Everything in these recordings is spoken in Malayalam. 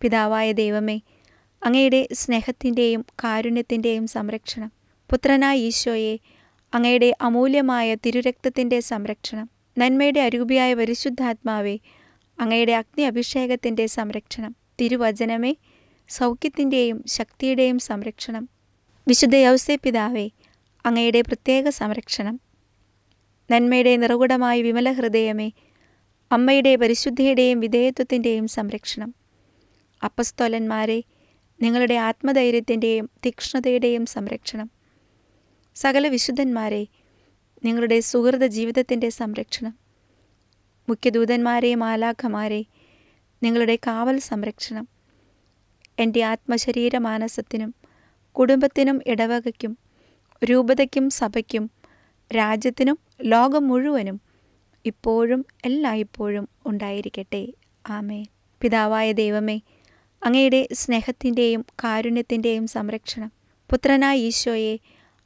പിതാവായ ദൈവമേ, അങ്ങയുടെ സ്നേഹത്തിൻ്റെയും കാരുണ്യത്തിൻ്റെയും സംരക്ഷണം, പുത്രനായ ഈശോയെ, അങ്ങയുടെ അമൂല്യമായ തിരുരക്തത്തിൻ്റെ സംരക്ഷണം, നന്മയുടെ അരൂപിയായ പരിശുദ്ധാത്മാവേ, അങ്ങയുടെ അഗ്നി അഭിഷേകത്തിൻ്റെ സംരക്ഷണം, തിരുവചനമേ, സൗഖ്യത്തിൻ്റെയും ശക്തിയുടെയും സംരക്ഷണം, വിശുദ്ധ യൗസേപ്പിതാവേ, അങ്ങയുടെ പ്രത്യേക സംരക്ഷണം, നന്മയുടെ നിറകുടമായ വിമല ഹൃദയമേ, അമ്മയുടെ പരിശുദ്ധിയുടെയും വിധേയത്വത്തിൻ്റെയും സംരക്ഷണം, അപ്പസ്തോലന്മാരെ, നിങ്ങളുടെ ആത്മധൈര്യത്തിൻ്റെയും തീക്ഷ്ണതയുടെയും സംരക്ഷണം, സകല വിശുദ്ധന്മാരെ, നിങ്ങളുടെ സുഹൃത ജീവിതത്തിൻ്റെ സംരക്ഷണം, മുഖ്യദൂതന്മാരെ, മാലാഖമാരെ, നിങ്ങളുടെ കാവൽ സംരക്ഷണം, എൻ്റെ ആത്മശരീര മാനസത്തിനും കുടുംബത്തിനും ഇടവകയ്ക്കും രൂപതയ്ക്കും സഭയ്ക്കും രാജ്യത്തിനും ലോകം മുഴുവനും ഇപ്പോഴും എല്ലായ്പ്പോഴും ഉണ്ടായിരിക്കട്ടെ. ആമേൻ. പിതാവായ ദൈവമേ, അങ്ങയുടെ സ്നേഹത്തിൻ്റെയും കാരുണ്യത്തിൻ്റെയും സംരക്ഷണം, പുത്രനായ ഈശോയെ,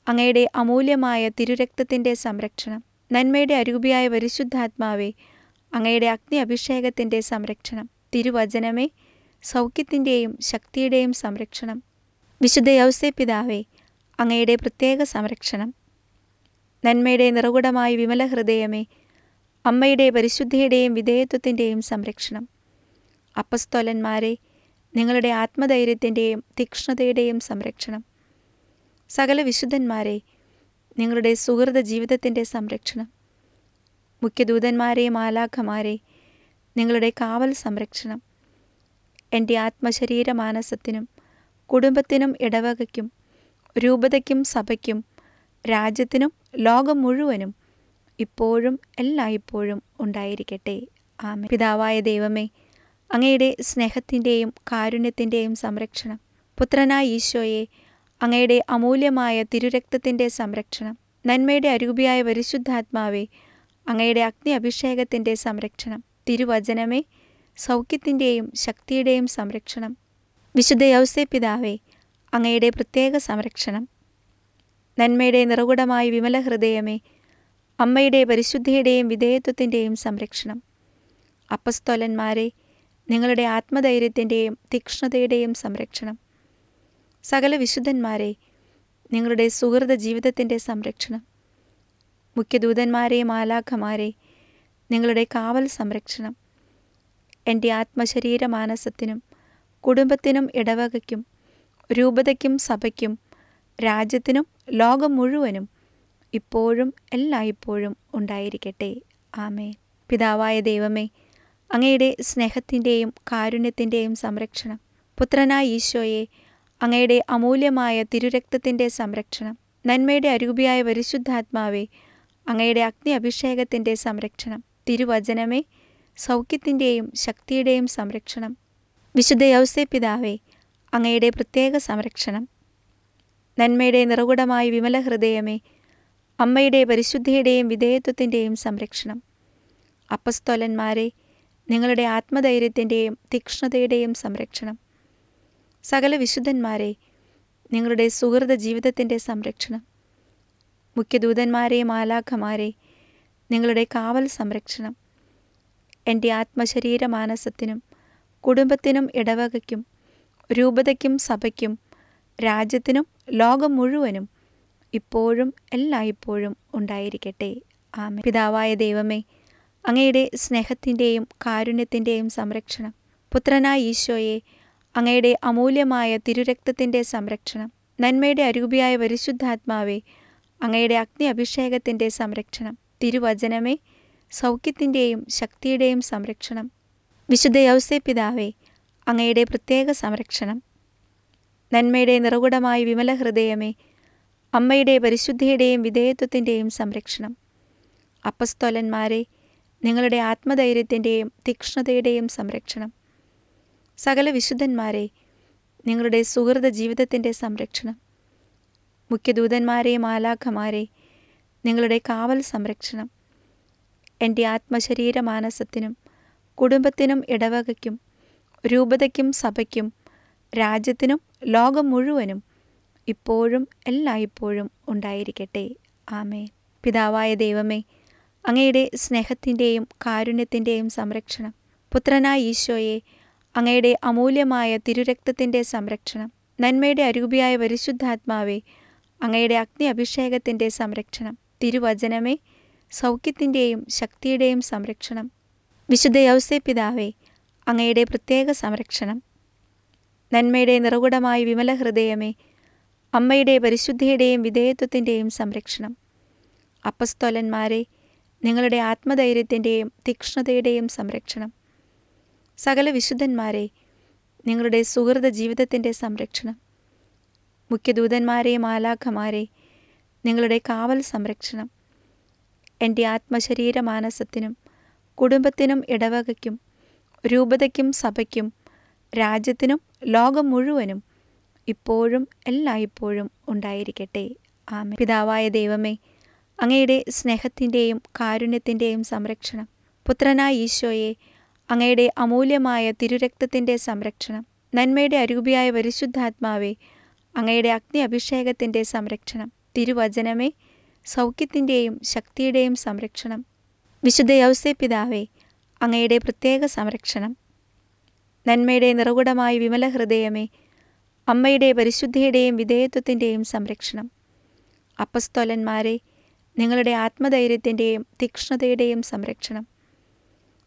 അങ്ങയുടെ അമൂല്യമായ തിരുരക്തത്തിൻ്റെ സംരക്ഷണം, നന്മയുടെ അരൂപിയായ പരിശുദ്ധാത്മാവേ, അങ്ങയുടെ അഗ്നി അഭിഷേകത്തിൻ്റെ സംരക്ഷണം, തിരുവചനമേ, സൗഖ്യത്തിൻ്റെയും ശക്തിയുടെയും സംരക്ഷണം, വിശുദ്ധ യൗസേപ്പിതാവേ, അങ്ങയുടെ പ്രത്യേക സംരക്ഷണം, നന്മയുടെ നിറകുടമായ വിമല ഹൃദയമേ, അമ്മയുടെ പരിശുദ്ധിയുടെയും വിധേയത്വത്തിൻ്റെയും സംരക്ഷണം, അപ്പസ്തോലന്മാരെ, നിങ്ങളുടെ ആത്മധൈര്യത്തിൻ്റെയും തീക്ഷ്ണതയുടെയും സംരക്ഷണം, സകല വിശുദ്ധന്മാരെ, നിങ്ങളുടെ സുഹൃത ജീവിതത്തിൻ്റെ സംരക്ഷണം, മുഖ്യദൂതന്മാരെ, മാലാഖമാരെ, നിങ്ങളുടെ കാവൽ സംരക്ഷണം, എൻ്റെ ആത്മശരീര മാനസത്തിനും കുടുംബത്തിനും ഇടവകയ്ക്കും രൂപതയ്ക്കും സഭയ്ക്കും രാജ്യത്തിനും ലോകം മുഴുവനും ഇപ്പോഴും എല്ലായ്പ്പോഴും ഉണ്ടായിരിക്കട്ടെ. ആമേൻ. പിതാവായ ദൈവമേ, അങ്ങയുടെ സ്നേഹത്തിൻ്റെയും കാരുണ്യത്തിൻ്റെയും സംരക്ഷണം, പുത്രനായ ഈശോയെ, അങ്ങയുടെ അമൂല്യമായ തിരുരക്തത്തിൻ്റെ സംരക്ഷണം, നന്മയുടെ അരൂപിയായ പരിശുദ്ധാത്മാവേ, അങ്ങയുടെ അഗ്നി അഭിഷേകത്തിൻ്റെ സംരക്ഷണം, തിരുവചനമേ, സൗഖ്യത്തിൻ്റെയും ശക്തിയുടെയും സംരക്ഷണം, വിശുദ്ധ യൗസേപ്പിതാവേ, അങ്ങയുടെ പ്രത്യേക സംരക്ഷണം, നന്മയുടെ നിറകുടമായ വിമല ഹൃദയമേ, അമ്മയുടെ പരിശുദ്ധിയുടെയും വിധേയത്വത്തിൻ്റെയും സംരക്ഷണം, അപ്പസ്തോലന്മാരെ, നിങ്ങളുടെ ആത്മധൈര്യത്തിൻ്റെയും തീക്ഷ്ണതയുടെയും സംരക്ഷണം, സകല വിശുദ്ധന്മാരെ, നിങ്ങളുടെ സുഹൃത ജീവിതത്തിൻ്റെ സംരക്ഷണം, മുഖ്യദൂതന്മാരെ, മാലാഖമാരെ, നിങ്ങളുടെ കാവൽ സംരക്ഷണം, എൻ്റെ ആത്മശരീര മാനസത്തിനും കുടുംബത്തിനും ഇടവകയ്ക്കും രൂപതയ്ക്കും സഭയ്ക്കും രാജ്യത്തിനും ലോകം മുഴുവനും ഇപ്പോഴും എല്ലായ്പ്പോഴും ഉണ്ടായിരിക്കട്ടെ. ആമേൻ. പിതാവായ ദൈവമേ, അങ്ങയുടെ സ്നേഹത്തിൻ്റെയും കാരുണ്യത്തിൻ്റെയും സംരക്ഷണം, പുത്രനായ ഈശോയെ, അങ്ങയുടെ അമൂല്യമായ തിരുരക്തത്തിൻ്റെ സംരക്ഷണം, നന്മയുടെ അരൂപിയായ പരിശുദ്ധാത്മാവേ, അങ്ങയുടെ അഗ്നി അഭിഷേകത്തിൻ്റെ സംരക്ഷണം, തിരുവചനമേ, സൗഖ്യത്തിൻ്റെയും ശക്തിയുടെയും സംരക്ഷണം, വിശുദ്ധ യൗസേപ്പിതാവേ, അങ്ങയുടെ പ്രത്യേക സംരക്ഷണം, നന്മയുടെ നിറകുടമായ വിമല ഹൃദയമേ, അമ്മയുടെ പരിശുദ്ധിയുടെയും വിധേയത്വത്തിൻ്റെയും സംരക്ഷണം, അപ്പസ്തോലന്മാരെ, നിങ്ങളുടെ ആത്മധൈര്യത്തിൻ്റെയും തീക്ഷ്ണതയുടെയും സംരക്ഷണം, സകല വിശുദ്ധന്മാരെ, നിങ്ങളുടെ സുഹൃത ജീവിതത്തിൻ്റെ സംരക്ഷണം, മുഖ്യദൂതന്മാരെ, മാലാഖമാരെ, നിങ്ങളുടെ കാവൽ സംരക്ഷണം, എൻ്റെ ആത്മശരീര മാനസത്തിനും കുടുംബത്തിനും ഇടവകയ്ക്കും രൂപതയ്ക്കും സഭയ്ക്കും രാജ്യത്തിനും ലോകം മുഴുവനും ഇപ്പോഴും എല്ലായ്പ്പോഴും ഉണ്ടായിരിക്കട്ടെ. ആമേൻ. പിതാവായ ദൈവമേ, അങ്ങയുടെ സ്നേഹത്തിൻ്റെയും കാരുണ്യത്തിൻ്റെയും സംരക്ഷണം, പുത്രനായ ഈശോയെ, അങ്ങയുടെ അമൂല്യമായ തിരുരക്തത്തിൻ്റെ സംരക്ഷണം, നന്മയുടെ അരൂപിയായ പരിശുദ്ധാത്മാവേ, അങ്ങയുടെ അഗ്നി അഭിഷേകത്തിൻ്റെ സംരക്ഷണം, തിരുവചനമേ, സൗഖ്യത്തിൻ്റെയും ശക്തിയുടെയും സംരക്ഷണം, വിശുദ്ധ യൗസേപ്പിതാവേ, അങ്ങയുടെ പ്രത്യേക സംരക്ഷണം, നന്മയുടെ നിറകുടമായ വിമല ഹൃദയമേ, അമ്മയുടെ പരിശുദ്ധിയുടെയും വിധേയത്വത്തിൻ്റെയും സംരക്ഷണം, അപ്പസ്തോലന്മാരെ, നിങ്ങളുടെ ആത്മധൈര്യത്തിൻ്റെയും തീക്ഷ്ണതയുടെയും സംരക്ഷണം, സകല വിശുദ്ധന്മാരെ, നിങ്ങളുടെ സുഹൃത ജീവിതത്തിൻ്റെ സംരക്ഷണം, മുഖ്യദൂതന്മാരെ, മാലാഖമാരെ, നിങ്ങളുടെ കാവൽ സംരക്ഷണം, എൻ്റെ ആത്മശരീര മാനസത്തിനും കുടുംബത്തിനും ഇടവകയ്ക്കും രൂപതയ്ക്കും സഭയ്ക്കും രാജ്യത്തിനും ലോകം മുഴുവനും ഇപ്പോഴും എല്ലായ്പ്പോഴും ഉണ്ടായിരിക്കട്ടെ. ആമേൻ. പിതാവായ ദൈവമേ, അങ്ങയുടെ സ്നേഹത്തിൻ്റെയും കാരുണ്യത്തിൻ്റെയും സംരക്ഷണം, പുത്രനായ ഈശോയെ, അങ്ങയുടെ അമൂല്യമായ തിരുരക്തത്തിൻ്റെ സംരക്ഷണം, നന്മയുടെ അരൂപിയായ പരിശുദ്ധാത്മാവേ, അങ്ങയുടെ അഗ്നി അഭിഷേകത്തിൻ്റെ സംരക്ഷണം, തിരുവചനമേ, സൗഖ്യത്തിൻ്റെയും ശക്തിയുടെയും സംരക്ഷണം, വിശുദ്ധ യൗസേപ്പിതാവേ, അങ്ങയുടെ പ്രത്യേക സംരക്ഷണം, നന്മയുടെ നിറകുടമായ വിമല ഹൃദയമേ, അമ്മയുടെ പരിശുദ്ധിയുടെയും വിധേയത്വത്തിൻ്റെയും സംരക്ഷണം, അപ്പസ്തോലന്മാരെ, നിങ്ങളുടെ ആത്മധൈര്യത്തിൻ്റെയും തീക്ഷ്ണതയുടെയും സംരക്ഷണം, സകല വിശുദ്ധന്മാരെ, നിങ്ങളുടെ സുഹൃത ജീവിതത്തിൻ്റെ സംരക്ഷണം, മുഖ്യദൂതന്മാരെ, മാലാഖമാരെ, നിങ്ങളുടെ കാവൽ സംരക്ഷണം, എൻ്റെ ആത്മശരീര മാനസത്തിനും കുടുംബത്തിനും ഇടവകയ്ക്കും രൂപതയ്ക്കും സഭയ്ക്കും രാജ്യത്തിനും ലോകം മുഴുവനും ഇപ്പോഴും എല്ലായ്പ്പോഴും ഉണ്ടായിരിക്കട്ടെ. ആമേൻ. പിതാവായ ദൈവമേ, അങ്ങയുടെ സ്നേഹത്തിൻ്റെയും കാരുണ്യത്തിൻ്റെയും സംരക്ഷണം, പുത്രനായ ഈശോയെ, അങ്ങയുടെ അമൂല്യമായ തിരുരക്തത്തിൻ്റെ സംരക്ഷണം, നന്മയുടെ അരൂപിയായ പരിശുദ്ധാത്മാവേ, അങ്ങയുടെ അഗ്നി അഭിഷേകത്തിൻ്റെ സംരക്ഷണം, തിരുവചനമേ, സൗഖ്യത്തിൻ്റെയും ശക്തിയുടെയും സംരക്ഷണം, വിശുദ്ധ യൗസേപ്പിതാവേ, അങ്ങയുടെ പ്രത്യേക സംരക്ഷണം, നന്മയുടെ നിറകുടമായ വിമല ഹൃദയമേ, അമ്മയുടെ പരിശുദ്ധിയുടെയും വിധേയത്വത്തിൻ്റെയും സംരക്ഷണം, അപ്പസ്തോലന്മാരെ, നിങ്ങളുടെ ആത്മധൈര്യത്തിൻ്റെയും തീക്ഷ്ണതയുടെയും സംരക്ഷണം,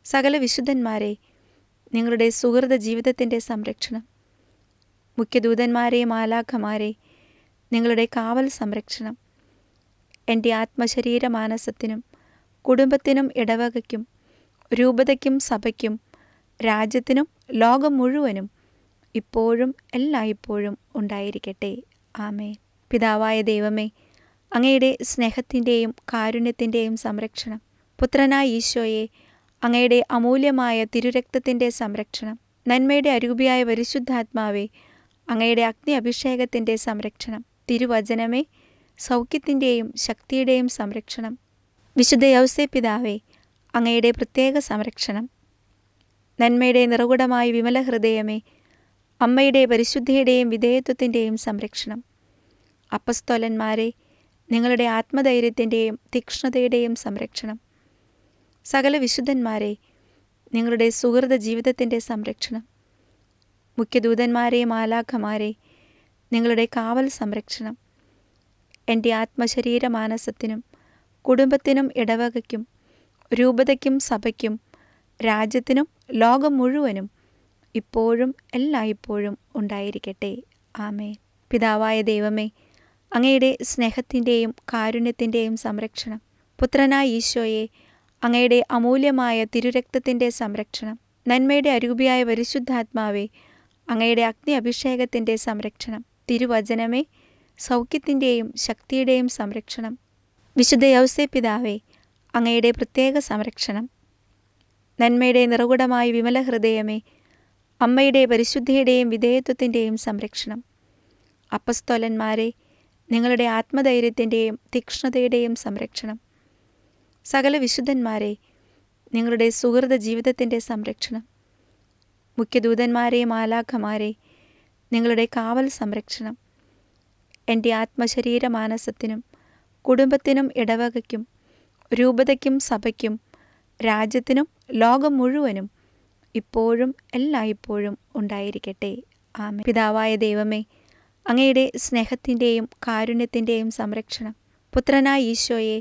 സകല വിശുദ്ധന്മാരെ, നിങ്ങളുടെ സുഹൃത ജീവിതത്തിൻ്റെ സംരക്ഷണം, മുഖ്യദൂതന്മാരെ, മാലാഖമാരെ, നിങ്ങളുടെ കാവൽ സംരക്ഷണം, എൻ്റെ ആത്മശരീര മാനസത്തിനും കുടുംബത്തിനും ഇടവകയ്ക്കും രൂപതയ്ക്കും സഭയ്ക്കും രാജ്യത്തിനും ലോകം മുഴുവനും ഇപ്പോഴും എല്ലായ്പ്പോഴും ഉണ്ടായിരിക്കട്ടെ. ആമേൻ. പിതാവായ ദൈവമേ, അങ്ങയുടെ സ്നേഹത്തിൻ്റെയും കാരുണ്യത്തിൻ്റെയും സംരക്ഷണം, പുത്രനായ ഈശോയെ, അങ്ങയുടെ അമൂല്യമായ തിരുരക്തത്തിൻ്റെ സംരക്ഷണം, നന്മയുടെ അരൂപിയായ പരിശുദ്ധാത്മാവേ, അങ്ങയുടെ അഗ്നി അഭിഷേകത്തിൻ്റെ സംരക്ഷണം, തിരുവചനമേ, സൗഖ്യത്തിൻ്റെയും ശക്തിയുടെയും സംരക്ഷണം, വിശുദ്ധ യൗസേപ്പിതാവേ, അങ്ങയുടെ പ്രത്യേക സംരക്ഷണം, നന്മയുടെ നിറകുടമായ വിമല ഹൃദയമേ, അമ്മയുടെ പരിശുദ്ധിയുടെയും വിധേയത്വത്തിൻ്റെയും സംരക്ഷണം, അപ്പസ്തോലന്മാരെ, നിങ്ങളുടെ ആത്മധൈര്യത്തിൻ്റെയും തീക്ഷ്ണതയുടെയും സംരക്ഷണം, സകല വിശുദ്ധന്മാരെ, നിങ്ങളുടെ സുഹൃത ജീവിതത്തിൻ്റെ സംരക്ഷണം, മുഖ്യദൂതന്മാരെ, മാലാഖമാരെ, നിങ്ങളുടെ കാവൽ സംരക്ഷണം, എൻ്റെ ആത്മശരീര മാനസത്തിനും കുടുംബത്തിനും ഇടവകയ്ക്കും രൂപതയ്ക്കും സഭയ്ക്കും രാജ്യത്തിനും ലോകം മുഴുവനും ഇപ്പോഴും എല്ലായ്പ്പോഴും ഉണ്ടായിരിക്കട്ടെ. ആമേൻ. പിതാവായ ദൈവമേ, അങ്ങയുടെ സ്നേഹത്തിൻ്റെയും കാരുണ്യത്തിൻ്റെയും സംരക്ഷണം, പുത്രനായ ഈശോയെ, അങ്ങയുടെ അമൂല്യമായ തിരുരക്തത്തിൻ്റെ സംരക്ഷണം, നന്മയുടെ അരൂപിയായ പരിശുദ്ധാത്മാവേ, അങ്ങയുടെ അഗ്നി അഭിഷേകത്തിൻ്റെ സംരക്ഷണം, തിരുവചനമേ, സൗഖ്യത്തിൻ്റെയും ശക്തിയുടെയും സംരക്ഷണം, വിശുദ്ധ യൗസേപ്പിതാവേ, അങ്ങയുടെ പ്രത്യേക സംരക്ഷണം, നന്മയുടെ നിറകുടമായ വിമല ഹൃദയമേ, അമ്മയുടെ പരിശുദ്ധിയുടെയും വിധേയത്വത്തിൻ്റെയും സംരക്ഷണം, അപ്പസ്തോലന്മാരെ, നിങ്ങളുടെ ആത്മധൈര്യത്തിൻ്റെയും തീക്ഷ്ണതയുടെയും സംരക്ഷണം, സകല വിശുദ്ധന്മാരെ, നിങ്ങളുടെ സുഹൃത ജീവിതത്തിൻ്റെ സംരക്ഷണം, മുഖ്യദൂതന്മാരെ, മാലാഖമാരെ, നിങ്ങളുടെ കാവൽ സംരക്ഷണം, എൻ്റെ ആത്മശരീര മാനസത്തിനും കുടുംബത്തിനും ഇടവകയ്ക്കും രൂപതയ്ക്കും സഭയ്ക്കും രാജ്യത്തിനും ലോകം മുഴുവനും ഇപ്പോഴും എല്ലായ്പ്പോഴും ഉണ്ടായിരിക്കട്ടെ. ആമേൻ. പിതാവായ ദൈവമേ, അങ്ങയുടെ സ്നേഹത്തിൻ്റെയും കാരുണ്യത്തിൻ്റെയും സംരക്ഷണം, പുത്രനായ ഈശോയെ,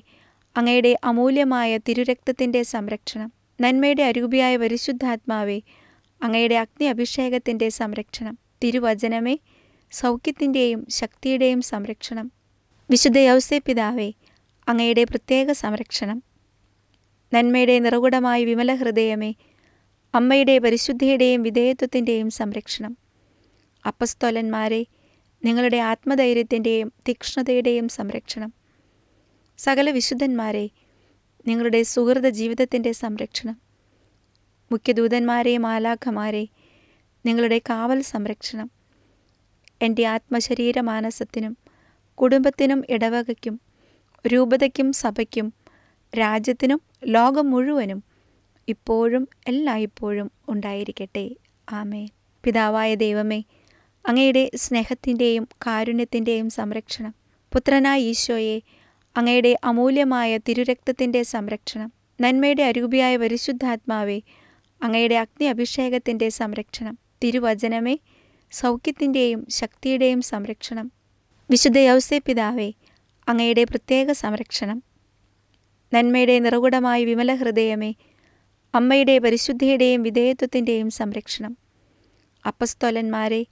അങ്ങയുടെ അമൂല്യമായ തിരുരക്തത്തിൻ്റെ സംരക്ഷണം, നന്മയുടെ അരൂപിയായ പരിശുദ്ധാത്മാവേ, അങ്ങയുടെ അഗ്നി അഭിഷേകത്തിൻ്റെ സംരക്ഷണം, തിരുവചനമേ, സൗഖ്യത്തിൻ്റെയും ശക്തിയുടെയും സംരക്ഷണം, വിശുദ്ധ യൗസേപ്പിതാവേ, അങ്ങയുടെ പ്രത്യേക സംരക്ഷണം, നന്മയുടെ നിറകുടമായ വിമല ഹൃദയമേ, അമ്മയുടെ പരിശുദ്ധിയുടെയും വിധേയത്വത്തിൻ്റെയും സംരക്ഷണം, അപ്പസ്തോലന്മാരെ, നിങ്ങളുടെ ആത്മധൈര്യത്തിൻ്റെയും തീക്ഷ്ണതയുടെയും സംരക്ഷണം, സകല വിശുദ്ധന്മാരെ, നിങ്ങളുടെ സുഹൃത ജീവിതത്തിൻ്റെ സംരക്ഷണം, മുഖ്യദൂതന്മാരെ, മാലാഖമാരെ, നിങ്ങളുടെ കാവൽ സംരക്ഷണം, എൻ്റെ ആത്മശരീര മാനസത്തിനും കുടുംബത്തിനും ഇടവകയ്ക്കും രൂപതയ്ക്കും സഭയ്ക്കും രാജ്യത്തിനും ലോകം മുഴുവനും ഇപ്പോഴും എല്ലായ്പ്പോഴും ഉണ്ടായിരിക്കട്ടെ. ആമേൻ. പിതാവായ ദൈവമേ, അങ്ങയുടെ സ്നേഹത്തിൻ്റെയും കാരുണ്യത്തിൻ്റെയും സംരക്ഷണം, പുത്രനായ ഈശോയെ, അങ്ങയുടെ അമൂല്യമായ തിരുരക്തത്തിൻ്റെ സംരക്ഷണം, നന്മയുടെ അരൂപിയായ പരിശുദ്ധാത്മാവേ, അങ്ങയുടെ അഗ്നി അഭിഷേകത്തിൻ്റെ സംരക്ഷണം, തിരുവചനമേ, സൗഖ്യത്തിൻ്റെയും ശക്തിയുടെയും സംരക്ഷണം. വിശുദ്ധ യൗസേപ്പിതാവേ, അങ്ങയുടെ പ്രത്യേക സംരക്ഷണം. നന്മയുടെ നിറകുടമായ വിമല ഹൃദയമേ, അമ്മയുടെ പരിശുദ്ധിയുടെയും വിധേയത്വത്തിൻ്റെയും സംരക്ഷണം. അപ്പസ്തോലന്മാരെ,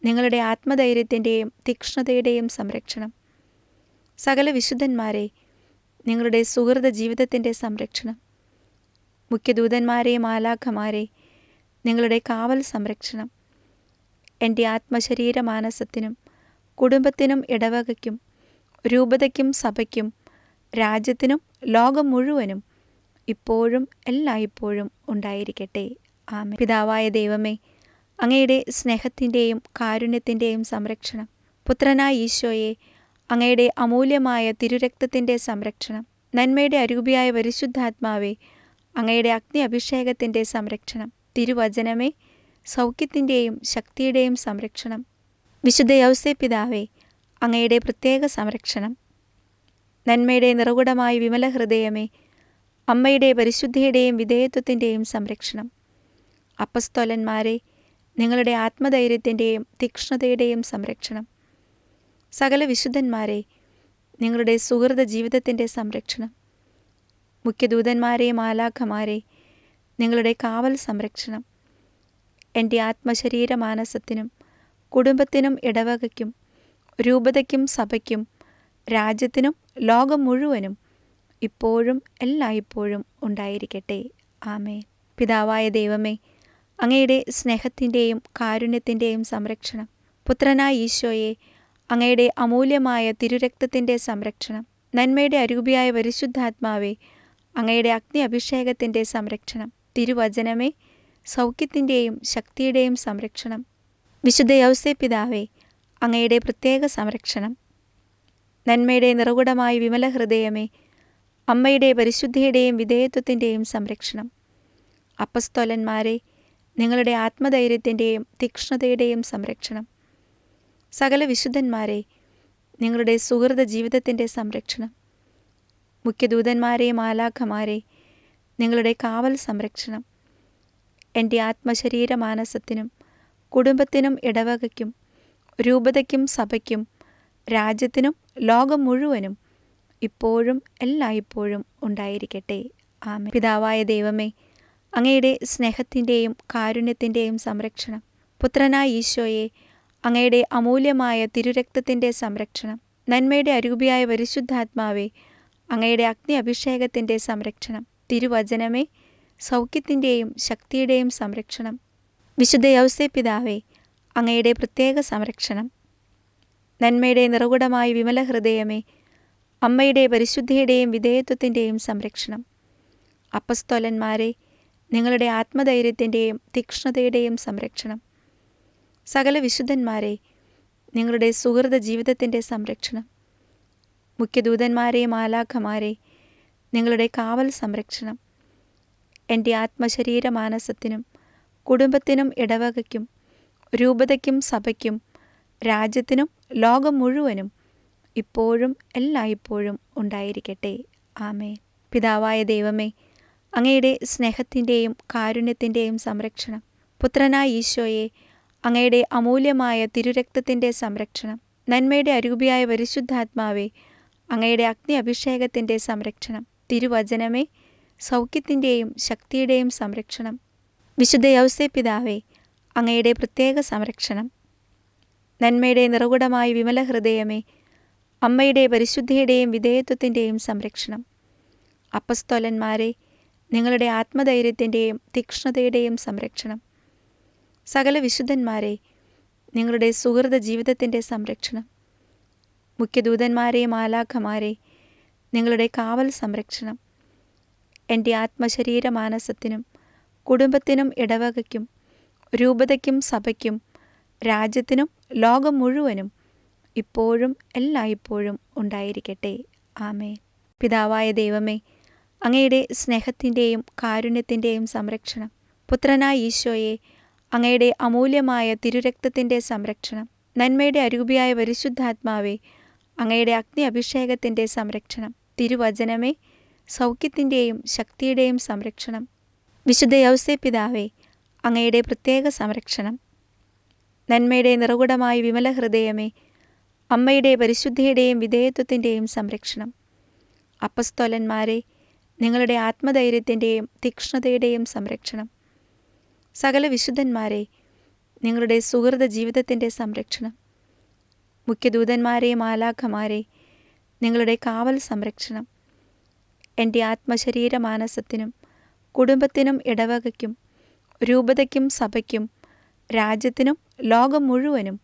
നിങ്ങളുടെ ആത്മധൈര്യത്തിൻ്റെയും തീക്ഷ്ണതയുടെയും സംരക്ഷണം. സകല വിശുദ്ധന്മാരെ, നിങ്ങളുടെ സുഹൃത ജീവിതത്തിൻ്റെ സംരക്ഷണം. മുഖ്യദൂതന്മാരെ, മാലാഖമാരെ, നിങ്ങളുടെ കാവൽ സംരക്ഷണം. എൻ്റെ ആത്മശരീര മാനസത്തിനും കുടുംബത്തിനും ഇടവകയ്ക്കും രൂപതയ്ക്കും സഭയ്ക്കും രാജ്യത്തിനും ലോകം മുഴുവനും ഇപ്പോഴും എല്ലായ്പ്പോഴും ഉണ്ടായിരിക്കട്ടെ. ആമേൻ. പിതാവായ ദൈവമേ, അങ്ങയുടെ സ്നേഹത്തിൻ്റെയും കാരുണ്യത്തിൻ്റെയും സംരക്ഷണം. പുത്രനായ ഈശോയെ, അങ്ങയുടെ അമൂല്യമായ തിരുരക്തത്തിൻ്റെ സംരക്ഷണം. നന്മയുടെ അരൂപിയായ പരിശുദ്ധാത്മാവേ, അങ്ങയുടെ അഗ്നി അഭിഷേകത്തിൻ്റെ സംരക്ഷണം. തിരുവചനമേ, സൗഖ്യത്തിൻ്റെയും ശക്തിയുടെയും സംരക്ഷണം. വിശുദ്ധ യൗസേപ്പിതാവേ, അങ്ങയുടെ പ്രത്യേക സംരക്ഷണം. നന്മയുടെ നിറകുടമായ വിമല ഹൃദയമേ, അമ്മയുടെ പരിശുദ്ധിയുടെയും വിധേയത്വത്തിൻ്റെയും സംരക്ഷണം. അപ്പസ്തോലന്മാരെ, നിങ്ങളുടെ ആത്മധൈര്യത്തിൻ്റെയും തീക്ഷ്ണതയുടെയും സംരക്ഷണം. സകല വിശുദ്ധന്മാരെ, നിങ്ങളുടെ സുഹൃത ജീവിതത്തിൻ്റെ സംരക്ഷണം. മുഖ്യദൂതന്മാരെ, മാലാഖമാരെ, നിങ്ങളുടെ കാവൽ സംരക്ഷണം. എൻ്റെ ആത്മശരീര മാനസത്തിനും കുടുംബത്തിനും ഇടവകയ്ക്കും രൂപതയ്ക്കും സഭയ്ക്കും രാജ്യത്തിനും ലോകം മുഴുവനും ഇപ്പോഴും എല്ലായ്പ്പോഴും ഉണ്ടായിരിക്കട്ടെ. ആമേൻ. പിതാവായ ദൈവമേ, അങ്ങയുടെ സ്നേഹത്തിൻ്റെയും കാരുണ്യത്തിൻ്റെയും സംരക്ഷണം. പുത്രനായ ഈശോയെ, അങ്ങയുടെ അമൂല്യമായ തിരുരക്തത്തിൻ്റെ സംരക്ഷണം. നന്മയുടെ അരൂപിയായ പരിശുദ്ധാത്മാവേ, അങ്ങയുടെ അഗ്നി അഭിഷേകത്തിൻ്റെ സംരക്ഷണം. തിരുവചനമേ, സൗഖ്യത്തിൻ്റെയും ശക്തിയുടെയും സംരക്ഷണം. വിശുദ്ധ യൗസേപ്പിതാവേ, അങ്ങയുടെ പ്രത്യേക സംരക്ഷണം. നന്മയുടെ നിറകുടമായ വിമല ഹൃദയമേ, അമ്മയുടെ പരിശുദ്ധിയുടെയും വിധേയത്വത്തിൻ്റെയും സംരക്ഷണം. അപ്പസ്തോലന്മാരെ, നിങ്ങളുടെ ആത്മധൈര്യത്തിൻ്റെയും തീക്ഷ്ണതയുടെയും സംരക്ഷണം. സകല വിശുദ്ധന്മാരെ, നിങ്ങളുടെ സുഹൃത ജീവിതത്തിൻ്റെ സംരക്ഷണം. മുഖ്യദൂതന്മാരെ, മാലാഖമാരെ, നിങ്ങളുടെ കാവൽ സംരക്ഷണം. എൻ്റെ ആത്മശരീര മാനസത്തിനും കുടുംബത്തിനും ഇടവകയ്ക്കും രൂപതയ്ക്കും സഭയ്ക്കും രാജ്യത്തിനും ലോകം മുഴുവനും ഇപ്പോഴും എല്ലായ്പ്പോഴും ഉണ്ടായിരിക്കട്ടെ. ആമേൻ. പിതാവായ ദൈവമേ, അങ്ങയുടെ സ്നേഹത്തിൻ്റെയും കാരുണ്യത്തിൻ്റെയും സംരക്ഷണം. പുത്രനായ ഈശോയെ, അങ്ങയുടെ അമൂല്യമായ തിരുരക്തത്തിൻ്റെ സംരക്ഷണം. നന്മയുടെ അരൂപിയായ പരിശുദ്ധാത്മാവേ, അങ്ങയുടെ അഗ്നി അഭിഷേകത്തിൻ്റെ സംരക്ഷണം. തിരുവചനമേ, സൗഖ്യത്തിൻ്റെയും ശക്തിയുടെയും സംരക്ഷണം. വിശുദ്ധ യൗസേപ്പിതാവേ, അങ്ങയുടെ പ്രത്യേക സംരക്ഷണം. നന്മയുടെ നിറകുടമായ വിമല ഹൃദയമേ, അമ്മയുടെ പരിശുദ്ധിയുടെയും വിധേയത്വത്തിൻ്റെയും സംരക്ഷണം. അപ്പസ്തോലന്മാരെ, നിങ്ങളുടെ ആത്മധൈര്യത്തിൻ്റെയും തീക്ഷ്ണതയുടെയും സംരക്ഷണം. സകല വിശുദ്ധന്മാരെ, നിങ്ങളുടെ സുഹൃത ജീവിതത്തിൻ്റെ സംരക്ഷണം. മുഖ്യദൂതന്മാരെ, മാലാഖമാരെ, നിങ്ങളുടെ കാവൽ സംരക്ഷണം. എൻ്റെ ആത്മശരീര മാനസത്തിനും കുടുംബത്തിനും ഇടവകയ്ക്കും രൂപതയ്ക്കും സഭയ്ക്കും രാജ്യത്തിനും ലോകം മുഴുവനും ഇപ്പോഴും എല്ലായ്പ്പോഴും ഉണ്ടായിരിക്കട്ടെ. ആമേൻ. പിതാവായ ദൈവമേ, അങ്ങയുടെ സ്നേഹത്തിൻ്റെയും കാരുണ്യത്തിൻ്റെയും സംരക്ഷണം. പുത്രനായ ഈശോയെ, അങ്ങയുടെ അമൂല്യമായ തിരുരക്തത്തിൻ്റെ സംരക്ഷണം. നന്മയുടെ അരൂപിയായ പരിശുദ്ധാത്മാവേ, അങ്ങയുടെ അഗ്നി അഭിഷേകത്തിൻ്റെ സംരക്ഷണം. തിരുവചനമേ, സൗഖ്യത്തിൻ്റെയും ശക്തിയുടെയും സംരക്ഷണം. വിശുദ്ധ യൗസേപ്പിതാവേ, അങ്ങയുടെ പ്രത്യേക സംരക്ഷണം. നന്മയുടെ അരൂപിയായ പരിശുദ്ധിയുടെയും വിധേയത്വത്തിൻ്റെയും സംരക്ഷണം. തിരുവചനമേ, സൗഖ്യത്തിൻ്റെയും ശക്തിയുടെയും സംരക്ഷണം. വിശുദ്ധ യൗസേപ്പിതാവേ, അങ്ങയുടെ പ്രത്യേക സംരക്ഷണം. നന്മയുടെ നിറകുടമായ വിമല ഹൃദയമേ, അമ്മയുടെ പരിശുദ്ധിയുടെയും വിധേയത്വത്തിൻ്റെയും സംരക്ഷണം. അപ്പസ്തോലന്മാരെ, നിങ്ങളുടെ ആത്മധൈര്യത്തിൻ്റെയും തീക്ഷ്ണതയുടെയും സംരക്ഷണം. സകല വിശുദ്ധന്മാരെ, നിങ്ങളുടെ സുഹൃത ജീവിതത്തിൻ്റെ സംരക്ഷണം. മുഖ്യദൂതന്മാരെ, മാലാഖമാരെ, നിങ്ങളുടെ കാവൽ സംരക്ഷണം. എൻ്റെ ആത്മശരീര മാനസത്തിനും കുടുംബത്തിനും ഇടവകയ്ക്കും രൂപതയ്ക്കും സഭയ്ക്കും രാജ്യത്തിനും ലോകം മുഴുവനും ഇപ്പോഴും എല്ലായ്പ്പോഴും ഉണ്ടായിരിക്കട്ടെ. ആമേൻ. പിതാവായ ദൈവമേ, അങ്ങയുടെ സ്നേഹത്തിൻ്റെയും കാരുണ്യത്തിൻ്റെയും സംരക്ഷണം. പുത്രനായ ഈശോയെ, അങ്ങയുടെ അമൂല്യമായ തിരുരക്തത്തിൻ്റെ സംരക്ഷണം. നന്മയുടെ അരൂപിയായ പരിശുദ്ധാത്മാവേ, അങ്ങയുടെ അഗ്നി അഭിഷേകത്തിൻ്റെ സംരക്ഷണം. തിരുവചനമേ, സൗഖ്യത്തിൻ്റെയും ശക്തിയുടെയും സംരക്ഷണം. വിശുദ്ധ യൗസേപ്പിതാവേ, അങ്ങയുടെ പ്രത്യേക സംരക്ഷണം. നന്മയുടെ നിറകുടമായ വിമല ഹൃദയമേ, അമ്മയുടെ പരിശുദ്ധിയുടെയും വിധേയത്വത്തിൻ്റെയും സംരക്ഷണം. അപ്പസ്തോലന്മാരെ, നിങ്ങളുടെ ആത്മധൈര്യത്തിൻ്റെയും തീക്ഷ്ണതയുടെയും സംരക്ഷണം. സകല വിശുദ്ധന്മാരെ, നിങ്ങളുടെ സുഹൃത ജീവിതത്തിൻ്റെ സംരക്ഷണം. മുഖ്യദൂതന്മാരെ, മാലാഖമാരെ, നിങ്ങളുടെ കാവൽ സംരക്ഷണം. എൻ്റെ ആത്മശരീര മാനസത്തിനും കുടുംബത്തിനും ഇടവകയ്ക്കും രൂപതയ്ക്കും സഭയ്ക്കും രാജ്യത്തിനും ലോകം മുഴുവനും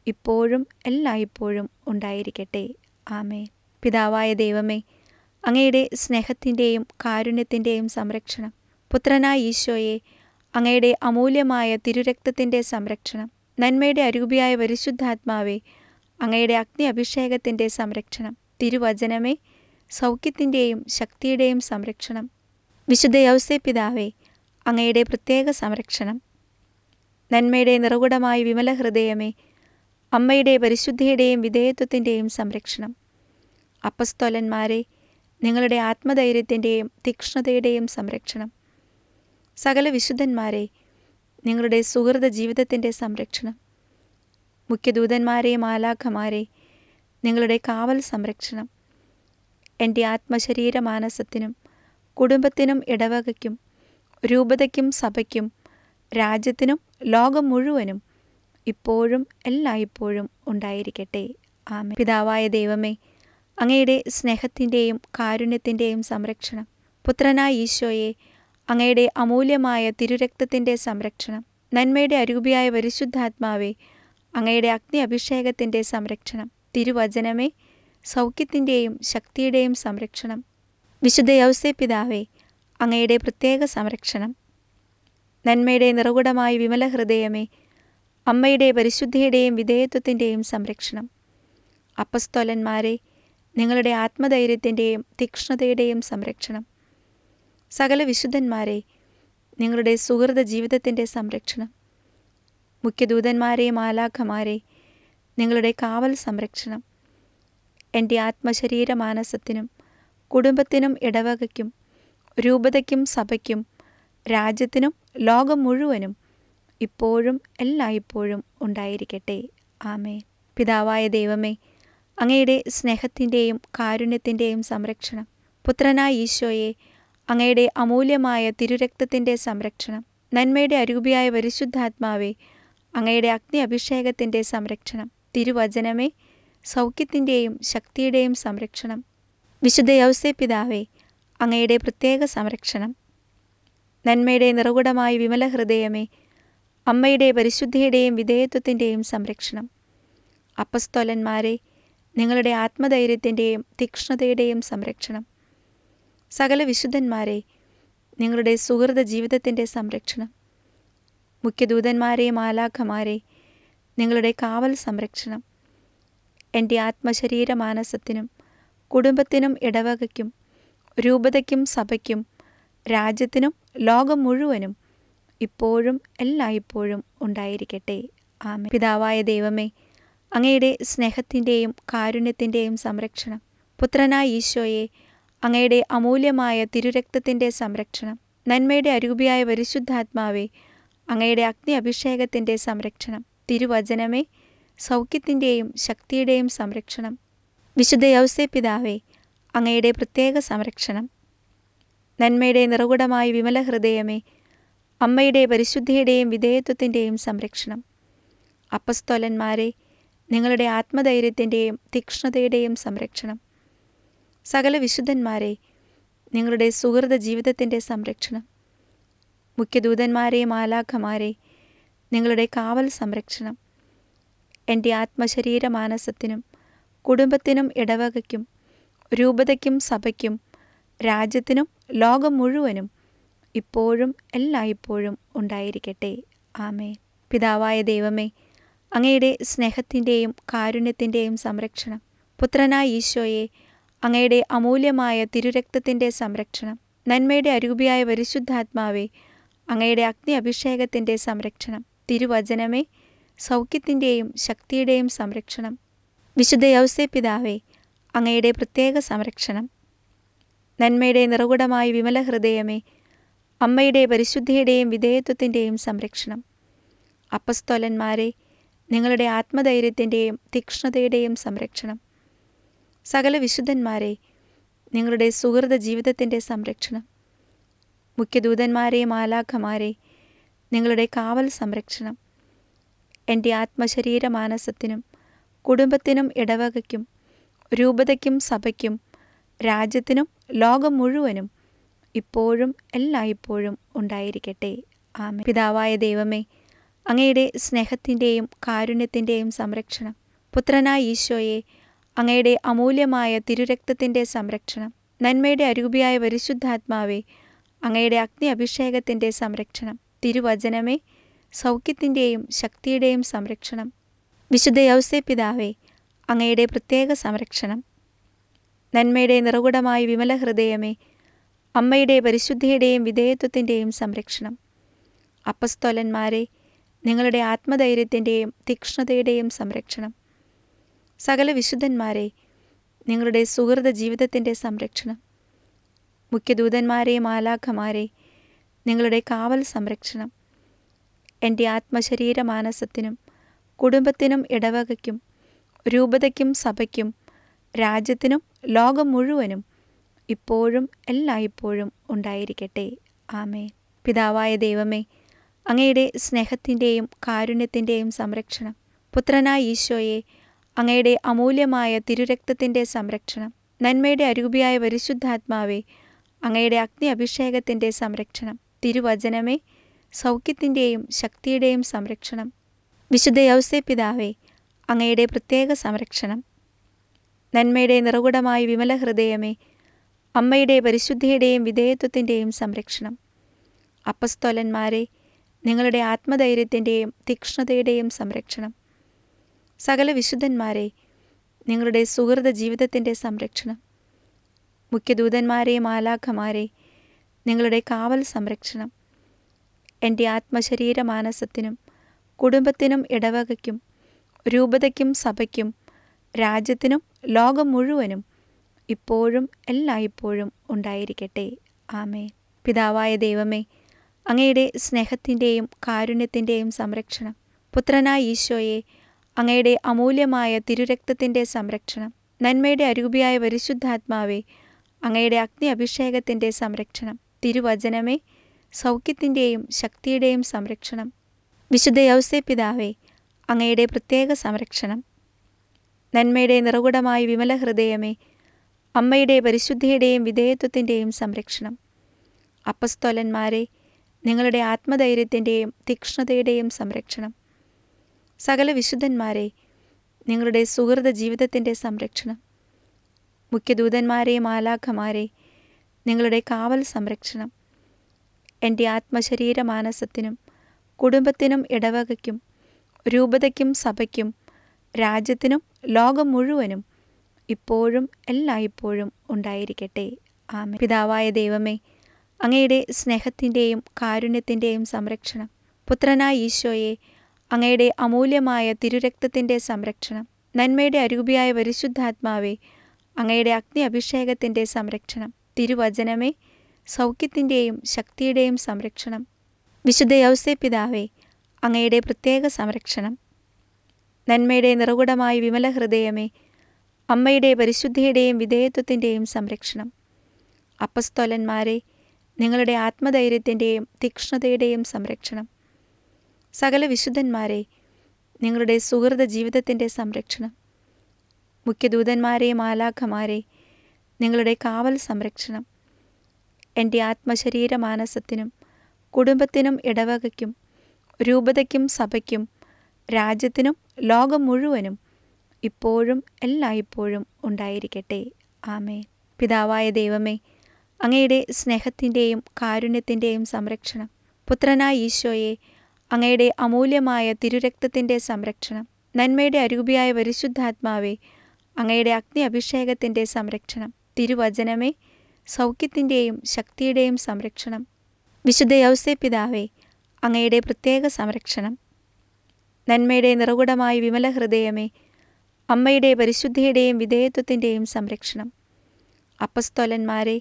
ഇപ്പോഴും എല്ലായ്പ്പോഴും ഉണ്ടായിരിക്കട്ടെ. ആമേൻ. പിതാവായ ദൈവമേ, അങ്ങയുടെ സ്നേഹത്തിൻ്റെയും കാരുണ്യത്തിൻ്റെയും സംരക്ഷണം. പുത്രനായ ഈശോയെ, അങ്ങയുടെ അമൂല്യമായ തിരുരക്തത്തിൻ്റെ സംരക്ഷണം. നന്മയുടെ അരൂപിയായ പരിശുദ്ധാത്മാവേ, അങ്ങയുടെ അഗ്നി അഭിഷേകത്തിൻ്റെ സംരക്ഷണം. തിരുവചനമേ, സൗഖ്യത്തിൻ്റെയും ശക്തിയുടെയും സംരക്ഷണം. വിശുദ്ധ യൗസേപ്പിതാവേ, അങ്ങയുടെ പ്രത്യേക സംരക്ഷണം. നന്മയുടെ നിറകുടമായ വിമല ഹൃദയമേ, അമ്മയുടെ പരിശുദ്ധിയുടെയും വിധേയത്വത്തിൻ്റെയും സംരക്ഷണം. അപ്പസ്തോലന്മാരെ, നിങ്ങളുടെ ആത്മധൈര്യത്തിൻ്റെയും തീക്ഷ്ണതയുടെയും സംരക്ഷണം. സകല വിശുദ്ധന്മാരെ, നിങ്ങളുടെ സുഹൃത ജീവിതത്തിൻ്റെ സംരക്ഷണം. മുഖ്യദൂതന്മാരെ, മാലാഖമാരെ, നിങ്ങളുടെ കാവൽ സംരക്ഷണം. എൻ്റെ ആത്മശരീര മാനസത്തിനും കുടുംബത്തിനും ഇടവകയ്ക്കും രൂപതയ്ക്കും സഭയ്ക്കും രാജ്യത്തിനും ലോകം മുഴുവനും ഇപ്പോഴും എല്ലായ്പ്പോഴും ഉണ്ടായിരിക്കട്ടെ. ആമേൻ. പിതാവായ ദൈവമേ, അങ്ങയുടെ സ്നേഹത്തിൻ്റെയും കാരുണ്യത്തിൻ്റെയും സംരക്ഷണം. പുത്രനായ ഈശോയെ, അങ്ങയുടെ അമൂല്യമായ തിരുരക്തത്തിൻ്റെ സംരക്ഷണം. നന്മയുടെ അരൂപിയായ പരിശുദ്ധാത്മാവേ, അങ്ങയുടെ അഗ്നി അഭിഷേകത്തിൻ്റെ സംരക്ഷണം. തിരുവചനമേ, സൗഖ്യത്തിൻ്റെയും ശക്തിയുടെയും സംരക്ഷണം. വിശുദ്ധ യൗസേപ്പിതാവേ, അങ്ങയുടെ പ്രത്യേക സംരക്ഷണം. നന്മയുടെ നിറകുടമായ വിമല ഹൃദയമേ, അമ്മയുടെ പരിശുദ്ധിയുടെയും വിധേയത്വത്തിൻ്റെയും സംരക്ഷണം. അപ്പസ്തോലന്മാരെ, നിങ്ങളുടെ ആത്മധൈര്യത്തിൻ്റെയും തീക്ഷ്ണതയുടെയും സംരക്ഷണം. സകല വിശുദ്ധന്മാരെ, നിങ്ങളുടെ സുഹൃത ജീവിതത്തിൻ്റെ സംരക്ഷണം. മുഖ്യദൂതന്മാരെ, മാലാഖമാരെ, നിങ്ങളുടെ കാവൽ സംരക്ഷണം. എൻ്റെ ആത്മശരീര മാനസത്തിനും കുടുംബത്തിനും ഇടവകയ്ക്കും രൂപതയ്ക്കും സഭയ്ക്കും രാജ്യത്തിനും ലോകം മുഴുവനും ഇപ്പോഴും എല്ലായ്പ്പോഴും ഉണ്ടായിരിക്കട്ടെ. ആമേൻ. പിതാവായ ദൈവമേ, അങ്ങയുടെ സ്നേഹത്തിൻ്റെയും കാരുണ്യത്തിൻ്റെയും സംരക്ഷണം. പുത്രനായ ഈശോയെ, അങ്ങയുടെ അമൂല്യമായ തിരുരക്തത്തിൻ്റെ സംരക്ഷണം. നന്മയുടെ അരൂപിയായ പരിശുദ്ധാത്മാവേ, അങ്ങയുടെ അഗ്നി അഭിഷേകത്തിൻ്റെ സംരക്ഷണം. തിരുവചനമേ, സൗഖ്യത്തിൻ്റെയും ശക്തിയുടെയും സംരക്ഷണം. വിശുദ്ധ യൗസേപ്പിതാവേ, അങ്ങയുടെ പ്രത്യേക സംരക്ഷണം. നന്മയുടെ നിറകുടമായ വിമല ഹൃദയമേ, അമ്മയുടെ പരിശുദ്ധിയുടെയും വിധേയത്വത്തിൻ്റെയും സംരക്ഷണം. അപ്പസ്തോലന്മാരെ, നിങ്ങളുടെ ആത്മധൈര്യത്തിൻ്റെയും തീക്ഷ്ണതയുടെയും സംരക്ഷണം. സകല വിശുദ്ധന്മാരെ, നിങ്ങളുടെ സുഹൃത ജീവിതത്തിൻ്റെ സംരക്ഷണം. മുഖ്യദൂതന്മാരെ, മാലാഖമാരെ, നിങ്ങളുടെ കാവൽ സംരക്ഷണം. എൻ്റെ ആത്മശരീര മാനസത്തിനും കുടുംബത്തിനും ഇടവകയ്ക്കും രൂപതയ്ക്കും സഭയ്ക്കും രാജ്യത്തിനും ലോകം മുഴുവനും ഇപ്പോഴും എല്ലായ്പ്പോഴും ഉണ്ടായിരിക്കട്ടെ. ആമേൻ. പിതാവായ ദൈവമേ, അങ്ങയുടെ സ്നേഹത്തിൻ്റെയും കാരുണ്യത്തിൻ്റെയും സംരക്ഷണം. പുത്രനായ ഈശോയെ, അങ്ങയുടെ അമൂല്യമായ തിരുരക്തത്തിൻ്റെ സംരക്ഷണം. നന്മയുടെ അരൂപിയായ പരിശുദ്ധാത്മാവേ, അങ്ങയുടെ അഗ്നി അഭിഷേകത്തിൻ്റെ സംരക്ഷണം. തിരുവചനമേ, സൗഖ്യത്തിൻ്റെയും ശക്തിയുടെയും സംരക്ഷണം. വിശുദ്ധ യൗസേപ്പിതാവേ, അങ്ങയുടെ പ്രത്യേക സംരക്ഷണം. നന്മയുടെ നിറകുടമായ വിമല ഹൃദയമേ, അമ്മയുടെ പരിശുദ്ധിയുടെയും വിധേയത്വത്തിൻ്റെയും സംരക്ഷണം. മുഖ്യദൂതന്മാരെ, നിങ്ങളുടെ കാവൽ സംരക്ഷണം. തിരുവചനമേ, സൗഖ്യത്തിൻ്റെയും ശക്തിയുടെയും സംരക്ഷണം. വിശുദ്ധ യൗസേപ്പിതാവേ, അങ്ങയുടെ പ്രത്യേക സംരക്ഷണം. നന്മയുടെ നിറകുടമായ വിമല ഹൃദയമേ, അമ്മയുടെ പരിശുദ്ധിയുടെയും വിധേയത്വത്തിൻ്റെയും സംരക്ഷണം. അപ്പസ്തോലന്മാരെ, നിങ്ങളുടെ ആത്മധൈര്യത്തിൻ്റെയും തീക്ഷ്ണതയുടെയും സംരക്ഷണം. സകല വിശുദ്ധന്മാരെ, നിങ്ങളുടെ സുഹൃത ജീവിതത്തിൻ്റെ സംരക്ഷണം. മുഖ്യദൂതന്മാരെ, മാലാഖമാരെ, നിങ്ങളുടെ കാവൽ സംരക്ഷണം. എൻ്റെ ആത്മശരീര മാനസത്തിനും കുടുംബത്തിനും ഇടവകയ്ക്കും രൂപതയ്ക്കും സഭയ്ക്കും രാജ്യത്തിനും ലോകം മുഴുവനും ഇപ്പോഴും എല്ലായ്പ്പോഴും ഉണ്ടായിരിക്കട്ടെ. ആമേൻ. പിതാവായ ദൈവമേ, അങ്ങയുടെ സ്നേഹത്തിൻ്റെയും കാരുണ്യത്തിൻ്റെയും സംരക്ഷണം. പുത്രനായ ഈശോയെ, അങ്ങയുടെ അമൂല്യമായ തിരുരക്തത്തിൻ്റെ സംരക്ഷണം. നന്മയുടെ അരൂപിയായ പരിശുദ്ധാത്മാവേ, അങ്ങയുടെ അഗ്നി അഭിഷേകത്തിൻ്റെ സംരക്ഷണം. തിരുവചനമേ, സൗഖ്യത്തിൻ്റെയും ശക്തിയുടെയും സംരക്ഷണം. വിശുദ്ധ യൗസേപ്പിതാവേ, അങ്ങയുടെ പ്രത്യേക സംരക്ഷണം. നന്മയുടെ നിറകുടമായ വിമല ഹൃദയമേ, അമ്മയുടെ പരിശുദ്ധിയുടെയും വിധേയത്വത്തിൻ്റെയും സംരക്ഷണം. അപ്പസ്തോലന്മാരെ, നിങ്ങളുടെ ആത്മധൈര്യത്തിൻ്റെയും തീക്ഷ്ണതയുടെയും സംരക്ഷണം. സകല വിശുദ്ധന്മാരെ, നിങ്ങളുടെ സുഹൃത ജീവിതത്തിൻ്റെ സംരക്ഷണം. മുഖ്യദൂതന്മാരെ, മാലാഖമാരെ, നിങ്ങളുടെ കാവൽ സംരക്ഷണം. എൻ്റെ ആത്മശരീര മാനസത്തിനും കുടുംബത്തിനും ഇടവകയ്ക്കും രൂപതയ്ക്കും സഭയ്ക്കും രാജ്യത്തിനും ലോകം മുഴുവനും ഇപ്പോഴും എല്ലായ്പ്പോഴും ഉണ്ടായിരിക്കട്ടെ. ആമേൻ. പിതാവായ ദൈവമേ, അങ്ങയുടെ സ്നേഹത്തിൻ്റെയും കാരുണ്യത്തിൻ്റെയും സംരക്ഷണം. പുത്രനായ ഈശോയെ, അങ്ങയുടെ അമൂല്യമായ തിരുരക്തത്തിൻ്റെ സംരക്ഷണം. നന്മയുടെ അരൂപിയായ പരിശുദ്ധാത്മാവേ, അങ്ങയുടെ അഗ്നി അഭിഷേകത്തിൻ്റെ സംരക്ഷണം. തിരുവചനമേ, സൗഖ്യത്തിൻ്റെയും ശക്തിയുടെയും സംരക്ഷണം. വിശുദ്ധ യൗസേപ്പിതാവേ, അങ്ങയുടെ പ്രത്യേക സംരക്ഷണം. നന്മയുടെ നിറകുടമായ വിമല ഹൃദയമേ, അമ്മയുടെ പരിശുദ്ധിയുടെയും വിധേയത്വത്തിൻ്റെയും സംരക്ഷണം. അപ്പസ്തോലന്മാരെ, നിങ്ങളുടെ ആത്മധൈര്യത്തിൻ്റെയും തീക്ഷ്ണതയുടെയും സംരക്ഷണം. സകല വിശുദ്ധന്മാരെ, നിങ്ങളുടെ സുഹൃത ജീവിതത്തിൻ്റെ സംരക്ഷണം. മുഖ്യദൂതന്മാരെ, മാലാഖമാരെ, നിങ്ങളുടെ കാവൽ സംരക്ഷണം. എൻ്റെ ആത്മശരീര മാനസത്തിനും കുടുംബത്തിനും ഇടവകയ്ക്കും രൂപതയ്ക്കും സഭയ്ക്കും രാജ്യത്തിനും ലോകം മുഴുവനും ഇപ്പോഴും എല്ലായ്പ്പോഴും ഉണ്ടായിരിക്കട്ടെ. ആമേൻ. പിതാവായ ദൈവമേ, അങ്ങയുടെ സ്നേഹത്തിൻ്റെയും കാരുണ്യത്തിൻ്റെയും സംരക്ഷണം. പുത്രനായ ഈശോയെ, അങ്ങയുടെ അമൂല്യമായ തിരുരക്തത്തിൻ്റെ സംരക്ഷണം. നന്മയുടെ അരൂപിയായ പരിശുദ്ധാത്മാവേ, അങ്ങയുടെ അഗ്നി അഭിഷേകത്തിൻ്റെ സംരക്ഷണം. തിരുവചനമേ, സൗഖ്യത്തിൻ്റെയും ശക്തിയുടെയും സംരക്ഷണം. വിശുദ്ധ യൗസേപ്പിതാവേ, അങ്ങയുടെ പ്രത്യേക സംരക്ഷണം. നന്മയുടെ നിറകുടമായ വിമല ഹൃദയമേ, അമ്മയുടെ പരിശുദ്ധിയുടെയും വിധേയത്വത്തിൻ്റെയും സംരക്ഷണം. അപ്പസ്തോലന്മാരെ, നിങ്ങളുടെ ആത്മധൈര്യത്തിൻ്റെയും തീക്ഷ്ണതയുടെയും സംരക്ഷണം. സകല വിശുദ്ധന്മാരെ, നിങ്ങളുടെ സുഹൃത ജീവിതത്തിൻ്റെ സംരക്ഷണം. മുഖ്യദൂതന്മാരെ, മാലാഖമാരെ, നിങ്ങളുടെ കാവൽ സംരക്ഷണം. എൻ്റെ ആത്മശരീര മാനസത്തിനും കുടുംബത്തിനും ഇടവകയ്ക്കും രൂപതയ്ക്കും സഭയ്ക്കും രാജ്യത്തിനും ലോകം മുഴുവനും ഇപ്പോഴും എല്ലായ്പ്പോഴും ഉണ്ടായിരിക്കട്ടെ. ആമേൻ. പിതാവായ ദൈവമേ, അങ്ങയുടെ സ്നേഹത്തിൻ്റെയും കാരുണ്യത്തിൻ്റെയും സംരക്ഷണം. പുത്രനായ ഈശോയെ, അങ്ങയുടെ അമൂല്യമായ തിരുരക്തത്തിൻ്റെ സംരക്ഷണം. നന്മയുടെ അരൂപിയായ പരിശുദ്ധാത്മാവേ, അങ്ങയുടെ അഗ്നി അഭിഷേകത്തിൻ്റെ സംരക്ഷണം. തിരുവചനമേ, സൗഖ്യത്തിൻ്റെയും ശക്തിയുടെയും സംരക്ഷണം. വിശുദ്ധ യൗസേപ്പിതാവേ, അങ്ങയുടെ പ്രത്യേക സംരക്ഷണം. നന്മയുടെ നിറകുടമായ വിമല ഹൃദയമേ, അമ്മയുടെ പരിശുദ്ധിയുടെയും വിധേയത്വത്തിൻ്റെയും സംരക്ഷണം. അപ്പസ്തോലന്മാരെ, നിങ്ങളുടെ ആത്മധൈര്യത്തിൻ്റെയും തീക്ഷ്ണതയുടെയും സംരക്ഷണം. സകല വിശുദ്ധന്മാരെ, നിങ്ങളുടെ സുഹൃത ജീവിതത്തിൻ്റെ സംരക്ഷണം. മുഖ്യദൂതന്മാരെ, മാലാഖമാരെ, നിങ്ങളുടെ കാവൽ സംരക്ഷണം. എൻ്റെ ആത്മശരീര മാനസത്തിനും കുടുംബത്തിനും ഇടവകയ്ക്കും രൂപതയ്ക്കും സഭയ്ക്കും രാജ്യത്തിനും ലോകം മുഴുവനും ഇപ്പോഴും എല്ലായ്പ്പോഴും ഉണ്ടായിരിക്കട്ടെ. ആമേൻ. പിതാവായ ദൈവമേ, അങ്ങയുടെ സ്നേഹത്തിൻ്റെയും കാരുണ്യത്തിൻ്റെയും സംരക്ഷണം. പുത്രനായ ഈശോയെ, അങ്ങയുടെ അമൂല്യമായ തിരുരക്തത്തിൻ്റെ സംരക്ഷണം. നന്മയുടെ അരൂപിയായ പരിശുദ്ധാത്മാവേ, അങ്ങയുടെ അഗ്നി അഭിഷേകത്തിൻ്റെ സംരക്ഷണം. തിരുവചനമേ, സൗഖ്യത്തിൻ്റെയും ശക്തിയുടെയും സംരക്ഷണം. വിശുദ്ധ യൗസേപ്പിതാവേ, അങ്ങയുടെ പ്രത്യേക സംരക്ഷണം. നന്മയുടെ നിറകുടമായ വിമല ഹൃദയമേ, അമ്മയുടെ പരിശുദ്ധിയുടെയും വിധേയത്വത്തിൻ്റെയും സംരക്ഷണം. അപ്പസ്തോലന്മാരെ, നിങ്ങളുടെ ആത്മധൈര്യത്തിൻ്റെയും തീക്ഷ്ണതയുടെയും സംരക്ഷണം. സകല വിശുദ്ധന്മാരെ, നിങ്ങളുടെ സുഹൃത ജീവിതത്തിൻ്റെ സംരക്ഷണം. മുഖ്യദൂതന്മാരെ, മാലാഖമാരെ, നിങ്ങളുടെ കാവൽ സംരക്ഷണം. എൻ്റെ ആത്മശരീര മാനസത്തിനും കുടുംബത്തിനും ഇടവകയ്ക്കും രൂപതയ്ക്കും സഭയ്ക്കും രാജ്യത്തിനും ലോകം മുഴുവനും ഇപ്പോഴും എല്ലായ്പ്പോഴും ഉണ്ടായിരിക്കട്ടെ. ആമേൻ. പിതാവായ ദൈവമേ, അങ്ങയുടെ സ്നേഹത്തിൻ്റെയും കാരുണ്യത്തിൻ്റെയും സംരക്ഷണം. പുത്രനായ ഈശോയെ, അങ്ങയുടെ അമൂല്യമായ തിരുരക്തത്തിൻ്റെ സംരക്ഷണം. നന്മയുടെ അരൂപിയായ പരിശുദ്ധാത്മാവേ, അങ്ങയുടെ അഗ്നി അഭിഷേകത്തിൻ്റെ സംരക്ഷണം. തിരുവചനമേ, സൗഖ്യത്തിൻ്റെയും ശക്തിയുടെയും സംരക്ഷണം. വിശുദ്ധ യൗസേപ്പിതാവേ, അങ്ങയുടെ പ്രത്യേക സംരക്ഷണം. നന്മയുടെ നിറകുടമായ വിമല ഹൃദയമേ, അമ്മയുടെ പരിശുദ്ധിയുടെയും വിധേയത്വത്തിൻ്റെയും സംരക്ഷണം. അപ്പസ്തോലന്മാരെ,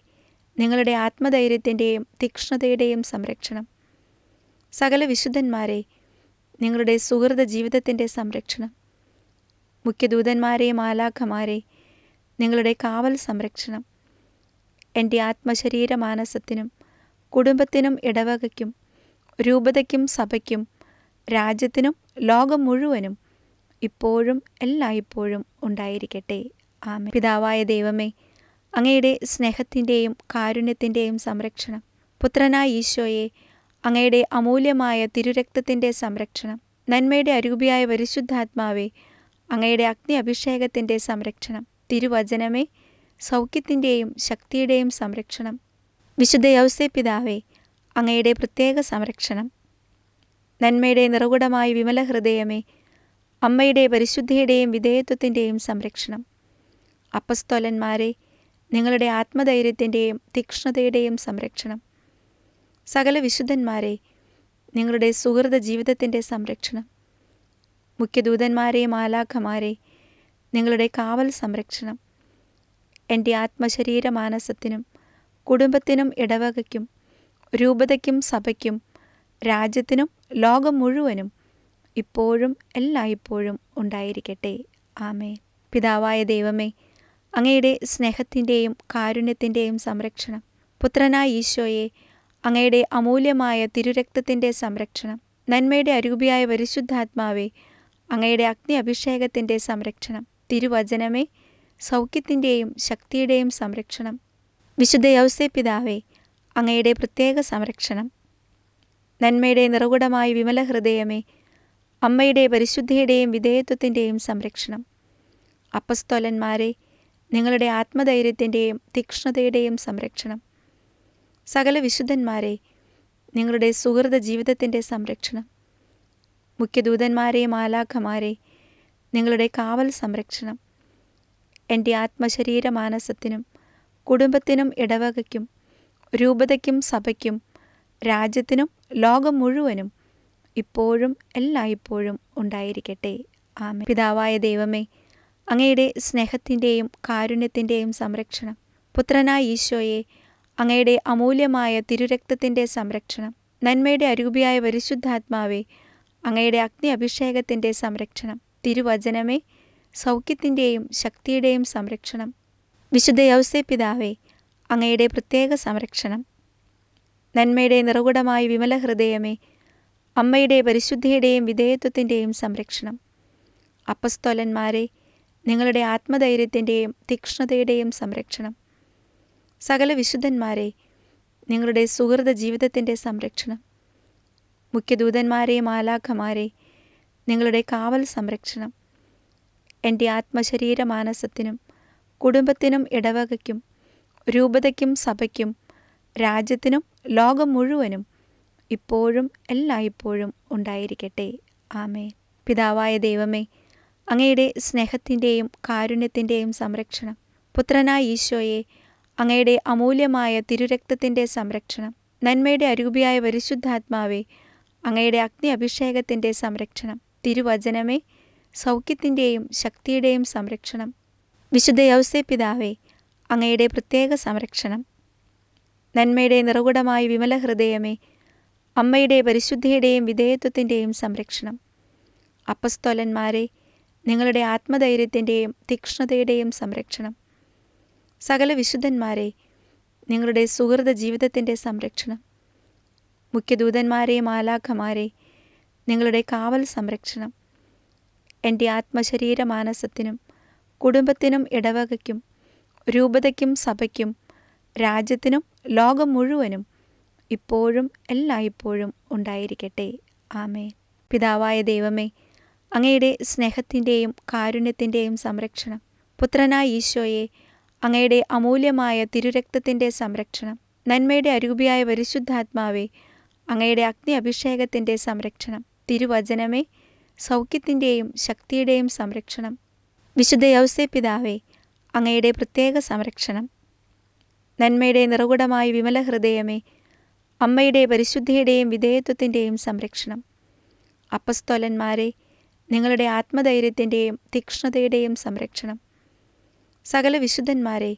നിങ്ങളുടെ ആത്മധൈര്യത്തിൻ്റെയും തീക്ഷ്ണതയുടെയും സംരക്ഷണം. സകല വിശുദ്ധന്മാരെ, നിങ്ങളുടെ സുഹൃത ജീവിതത്തിൻ്റെ സംരക്ഷണം. മുഖ്യദൂതന്മാരെ, മാലാഖമാരെ, നിങ്ങളുടെ കാവൽ സംരക്ഷണം. എൻ്റെ ആത്മശരീര മാനസത്തിനും കുടുംബത്തിനും ഇടവകയ്ക്കും രൂപതയ്ക്കും സഭയ്ക്കും രാജ്യത്തിനും ലോകം മുഴുവനും ഇപ്പോഴും എല്ലായ്പ്പോഴും ഉണ്ടായിരിക്കട്ടെ. ആമേൻ. പിതാവായ ദൈവമേ, അങ്ങയുടെ സ്നേഹത്തിൻ്റെയും കാരുണ്യത്തിൻ്റെയും സംരക്ഷണം, പുത്രനായ ഈശോയെ, അങ്ങയുടെ അമൂല്യമായ തിരുരക്തത്തിൻ്റെ സംരക്ഷണം, നന്മയുടെ അരൂപിയായ പരിശുദ്ധാത്മാവേ, അങ്ങയുടെ അഗ്നി അഭിഷേകത്തിൻ്റെ സംരക്ഷണം, തിരുവചനമേ, സൗഖ്യത്തിൻ്റെയും ശക്തിയുടെയും സംരക്ഷണം, വിശുദ്ധ യൗസേപ്പിതാവേ, അങ്ങയുടെ പ്രത്യേക സംരക്ഷണം, നന്മയുടെ നിറകുടമായ വിമല ഹൃദയമേ, അമ്മയുടെ പരിശുദ്ധിയുടെയും വിധേയത്വത്തിൻ്റെയും സംരക്ഷണം, അപ്പസ്തോലന്മാരെ, നിങ്ങളുടെ ആത്മധൈര്യത്തിൻ്റെയും തീക്ഷ്ണതയുടെയും സംരക്ഷണം, സകല വിശുദ്ധന്മാരെ, നിങ്ങളുടെ സുഹൃത ജീവിതത്തിൻ്റെ സംരക്ഷണം, മുഖ്യദൂതന്മാരെ, മാലാഖമാരെ, നിങ്ങളുടെ കാവൽ സംരക്ഷണം, എൻ്റെ ആത്മശരീര മാനസത്തിനും കുടുംബത്തിനും ഇടവകയ്ക്കും രൂപതയ്ക്കും സഭയ്ക്കും രാജ്യത്തിനും ലോകം മുഴുവനും ഇപ്പോഴും എല്ലായ്പ്പോഴും ഉണ്ടായിരിക്കട്ടെ. ആമേൻ. പിതാവായ ദൈവമേ, അങ്ങയുടെ സ്നേഹത്തിൻ്റെയും കാരുണ്യത്തിൻ്റെയും സംരക്ഷണം, പുത്രനായ ഈശോയെ, അങ്ങയുടെ അമൂല്യമായ തിരുരക്തത്തിൻ്റെ സംരക്ഷണം, നന്മയുടെ അരൂപിയായ പരിശുദ്ധാത്മാവേ, അങ്ങയുടെ അഗ്നി അഭിഷേകത്തിൻ്റെ സംരക്ഷണം, തിരുവചനമേ, സൗഖ്യത്തിൻ്റെയും ശക്തിയുടെയും സംരക്ഷണം, വിശുദ്ധ യൗസേപ്പിതാവേ, അങ്ങയുടെ പ്രത്യേക സംരക്ഷണം, നന്മയുടെ നിറകുടമായ വിമല ഹൃദയമേ, അമ്മയുടെ പരിശുദ്ധിയുടെയും വിധേയത്വത്തിൻ്റെയും സംരക്ഷണം, അപ്പസ്തോലന്മാരെ, നിങ്ങളുടെ ആത്മധൈര്യത്തിൻ്റെയും തീക്ഷ്ണതയുടെയും സംരക്ഷണം, സകല വിശുദ്ധന്മാരെ, നിങ്ങളുടെ സുഹൃത ജീവിതത്തിൻ്റെ സംരക്ഷണം, മുഖ്യദൂതന്മാരെ, മാലാഖമാരെ, നിങ്ങളുടെ കാവൽ സംരക്ഷണം, എൻ്റെ ആത്മശരീര മാനസത്തിനും കുടുംബത്തിനും ഇടവകയ്ക്കും രൂപതയ്ക്കും സഭയ്ക്കും രാജ്യത്തിനും ലോകം മുഴുവനും ഇപ്പോഴും എല്ലായ്പ്പോഴും ഉണ്ടായിരിക്കട്ടെ. ആമേൻ. പിതാവായ ദൈവമേ, അങ്ങയുടെ സ്നേഹത്തിൻ്റെയും കാരുണ്യത്തിൻ്റെയും സംരക്ഷണം, പുത്രനായ ഈശോയെ, അങ്ങയുടെ അമൂല്യമായ തിരുരക്തത്തിൻ്റെ സംരക്ഷണം, നന്മയുടെ അരൂപിയായ പരിശുദ്ധാത്മാവേ, അങ്ങയുടെ അഗ്നി അഭിഷേകത്തിൻ്റെ സംരക്ഷണം, തിരുവചനമേ, സൗഖ്യത്തിൻ്റെയും ശക്തിയുടെയും സംരക്ഷണം, വിശുദ്ധ യൗസേപ്പിതാവേ, അങ്ങയുടെ പ്രത്യേക സംരക്ഷണം, നന്മയുടെ നിറകുടമായ വിമല ഹൃദയമേ, അമ്മയുടെ പരിശുദ്ധിയുടെയും വിധേയത്വത്തിൻ്റെയും സംരക്ഷണം, അപ്പസ്തോലന്മാരെ, നിങ്ങളുടെ ആത്മധൈര്യത്തിൻ്റെയും തീക്ഷ്ണതയുടെയും സംരക്ഷണം, സകല വിശുദ്ധന്മാരെ, നിങ്ങളുടെ സുഹൃത ജീവിതത്തിൻ്റെ സംരക്ഷണം, മുഖ്യദൂതന്മാരെ, മാലാഖമാരെ, നിങ്ങളുടെ കാവൽ സംരക്ഷണം, എൻ്റെ ആത്മശരീര മാനസത്തിനും കുടുംബത്തിനും ഇടവകയ്ക്കും രൂപതയ്ക്കും സഭയ്ക്കും രാജ്യത്തിനും ലോകം മുഴുവനും ഇപ്പോഴും എല്ലായ്പ്പോഴും ഉണ്ടായിരിക്കട്ടെ. ആമേൻ. പിതാവായ ദൈവമേ, അങ്ങയുടെ സ്നേഹത്തിൻ്റെയും കാരുണ്യത്തിൻ്റെയും സംരക്ഷണം, പുത്രനായ ഈശോയെ, അങ്ങയുടെ അമൂല്യമായ തിരുരക്തത്തിൻ്റെ സംരക്ഷണം, നന്മയുടെ അരൂപിയായ പരിശുദ്ധാത്മാവേ, അങ്ങയുടെ അഗ്നി അഭിഷേകത്തിൻ്റെ സംരക്ഷണം, തിരുവചനമേ, സൗഖ്യത്തിൻ്റെയും ശക്തിയുടെയും സംരക്ഷണം, വിശുദ്ധ യൗസേപ്പിതാവേ, അങ്ങയുടെ പ്രത്യേക സംരക്ഷണം, നന്മയുടെ നിറകുടമായ വിമല ഹൃദയമേ, അമ്മയുടെ പരിശുദ്ധിയുടെയും വിധേയത്വത്തിൻ്റെയും സംരക്ഷണം, അപ്പസ്തോലന്മാരെ, നിങ്ങളുടെ ആത്മധൈര്യത്തിൻ്റെയും തീക്ഷ്ണതയുടെയും സംരക്ഷണം, സകല വിശുദ്ധന്മാരെ, നിങ്ങളുടെ സുഹൃത ജീവിതത്തിൻ്റെ സംരക്ഷണം, മുഖ്യദൂതന്മാരെ, മാലാഖമാരെ, നിങ്ങളുടെ കാവൽ സംരക്ഷണം, എൻ്റെ ആത്മശരീര മാനസത്തിനും കുടുംബത്തിനും ഇടവകയ്ക്കും രൂപതയ്ക്കും സഭയ്ക്കും രാജ്യത്തിനും ലോകം മുഴുവനും ഇപ്പോഴും എല്ലായ്പ്പോഴും ഉണ്ടായിരിക്കട്ടെ. ആമേൻ. പിതാവായ ദൈവമേ, അങ്ങയുടെ സ്നേഹത്തിൻ്റെയും കാരുണ്യത്തിൻ്റെയും സംരക്ഷണം, പുത്രനായ ഈശോയെ, അങ്ങയുടെ അമൂല്യമായ തിരുരക്തത്തിൻ്റെ സംരക്ഷണം, നന്മയുടെ അരൂപിയായ പരിശുദ്ധാത്മാവേ, അങ്ങയുടെ അഗ്നി അഭിഷേകത്തിൻ്റെ സംരക്ഷണം, തിരുവചനമേ, സൗഖ്യത്തിൻ്റെയും ശക്തിയുടെയും സംരക്ഷണം, വിശുദ്ധ യൗസേപ്പിതാവേ, അങ്ങയുടെ പ്രത്യേക സംരക്ഷണം, നന്മയുടെ നിറകുടമായ വിമല ഹൃദയമേ, അമ്മയുടെ പരിശുദ്ധിയുടെയും വിധേയത്വത്തിൻ്റെയും സംരക്ഷണം, അപ്പസ്തോലന്മാരെ, നിങ്ങളുടെ ആത്മധൈര്യത്തിൻ്റെയും തീക്ഷ്ണതയുടെയും സംരക്ഷണം, സകല വിശുദ്ധന്മാരെ,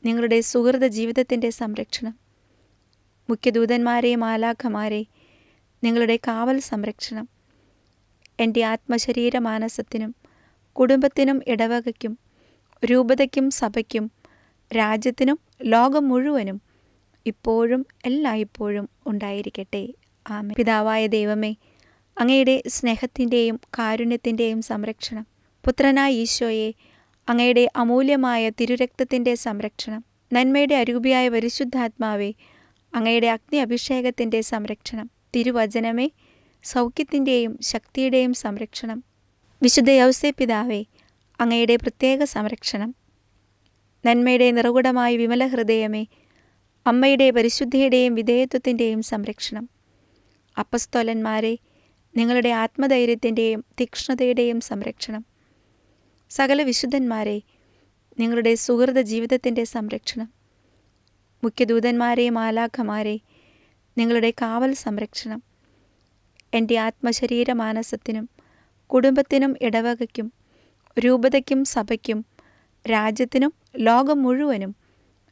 നിങ്ങളുടെ സുഹൃത ജീവിതത്തിൻ്റെ സംരക്ഷണം, മുഖ്യദൂതന്മാരെ, മാലാഖമാരെ, നിങ്ങളുടെ കാവൽ സംരക്ഷണം, എൻ്റെ ആത്മശരീര മാനസത്തിനും കുടുംബത്തിനും ഇടവകയ്ക്കും രൂപതയ്ക്കും സഭയ്ക്കും രാജ്യത്തിനും ലോകം മുഴുവനും ഇപ്പോഴും എല്ലായ്പ്പോഴും ഉണ്ടായിരിക്കട്ടെ. ആമേൻ. പിതാവായ ദൈവമേ, അങ്ങയുടെ സ്നേഹത്തിൻ്റെയും കാരുണ്യത്തിൻ്റെയും സംരക്ഷണം, പുത്രനായ ഈശോയെ അങ്ങയുടെ അമൂല്യമായ തിരുരക്തത്തിൻ്റെ സംരക്ഷണം, നന്മയുടെ അരൂപിയായ പരിശുദ്ധാത്മാവേ അങ്ങയുടെ അഗ്നി അഭിഷേകത്തിൻ്റെ സംരക്ഷണം, തിരുവചനമേ സൗഖ്യത്തിൻ്റെയും ശക്തിയുടെയും സംരക്ഷണം, വിശുദ്ധ യൗസേപ്പിതാവേ അങ്ങയുടെ പ്രത്യേക സംരക്ഷണം, നന്മയുടെ നിറകുടമായ വിമല ഹൃദയമേ അമ്മയുടെ പരിശുദ്ധിയുടെയും വിധേയത്വത്തിൻ്റെയും സംരക്ഷണം, അപ്പസ്തോലന്മാരെ നിങ്ങളുടെ ആത്മധൈര്യത്തിൻ്റെയും തീക്ഷ്ണതയുടെയും സംരക്ഷണം, സകല വിശുദ്ധന്മാരെ നിങ്ങളുടെ സുഹൃത ജീവിതത്തിൻ്റെ സംരക്ഷണം, മുഖ്യദൂതന്മാരെ മാലാഖമാരെ നിങ്ങളുടെ കാവൽ സംരക്ഷണം, എൻ്റെ ആത്മശരീര മാനസത്തിനും കുടുംബത്തിനും ഇടവകയ്ക്കും രൂപതയ്ക്കും സഭയ്ക്കും രാജ്യത്തിനും ലോകം മുഴുവനും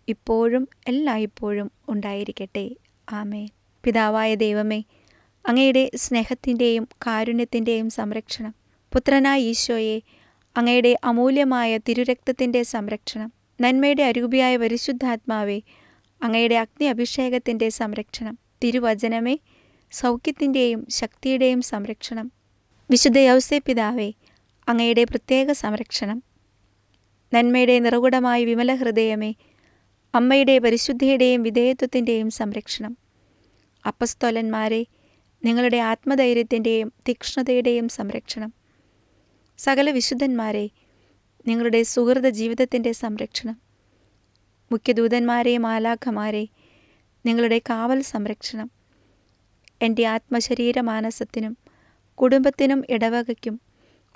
ഇപ്പോഴും എല്ലായ്പ്പോഴും ഉണ്ടായിരിക്കട്ടെ. ആമേൻ. പിതാവായ ദൈവമേ, അങ്ങയുടെ സ്നേഹത്തിൻ്റെയും കാരുണ്യത്തിൻ്റെയും സംരക്ഷണം, പുത്രനായ ഈശോയെ അങ്ങയുടെ അമൂല്യമായ തിരുരക്തത്തിൻ്റെ സംരക്ഷണം, നന്മയുടെ അരൂപിയായ പരിശുദ്ധാത്മാവേ അങ്ങയുടെ അഗ്നി അഭിഷേകത്തിൻ്റെ സംരക്ഷണം, തിരുവചനമേ സൗഖ്യത്തിൻ്റെയും ശക്തിയുടെയും സംരക്ഷണം, വിശുദ്ധ യൗസേപ്പിതാവേ അങ്ങയുടെ പ്രത്യേക സംരക്ഷണം, നന്മയുടെ നിറകുടമായ വിമല ഹൃദയമേ അമ്മയുടെ പരിശുദ്ധിയുടെയും വിധേയത്വത്തിൻ്റെയും സംരക്ഷണം, അപ്പസ്തോലന്മാരെ നിങ്ങളുടെ ആത്മധൈര്യത്തിൻ്റെയും തീക്ഷ്ണതയുടെയും സംരക്ഷണം, സകല വിശുദ്ധന്മാരെ നിങ്ങളുടെ സുഹൃത ജീവിതത്തിൻ്റെ സംരക്ഷണം, മുഖ്യദൂതന്മാരെ മാലാഖമാരെ നിങ്ങളുടെ കാവൽ സംരക്ഷണം, എൻ്റെ ആത്മശരീര മാനസത്തിനും കുടുംബത്തിനും ഇടവകയ്ക്കും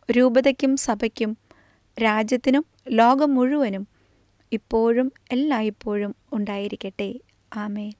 രൂപതയ്ക്കും സഭയ്ക്കും രാജ്യത്തിനും ലോകം മുഴുവനും ഇപ്പോഴും എല്ലായ്പ്പോഴും ഉണ്ടായിരിക്കട്ടെ. ആമേൻ.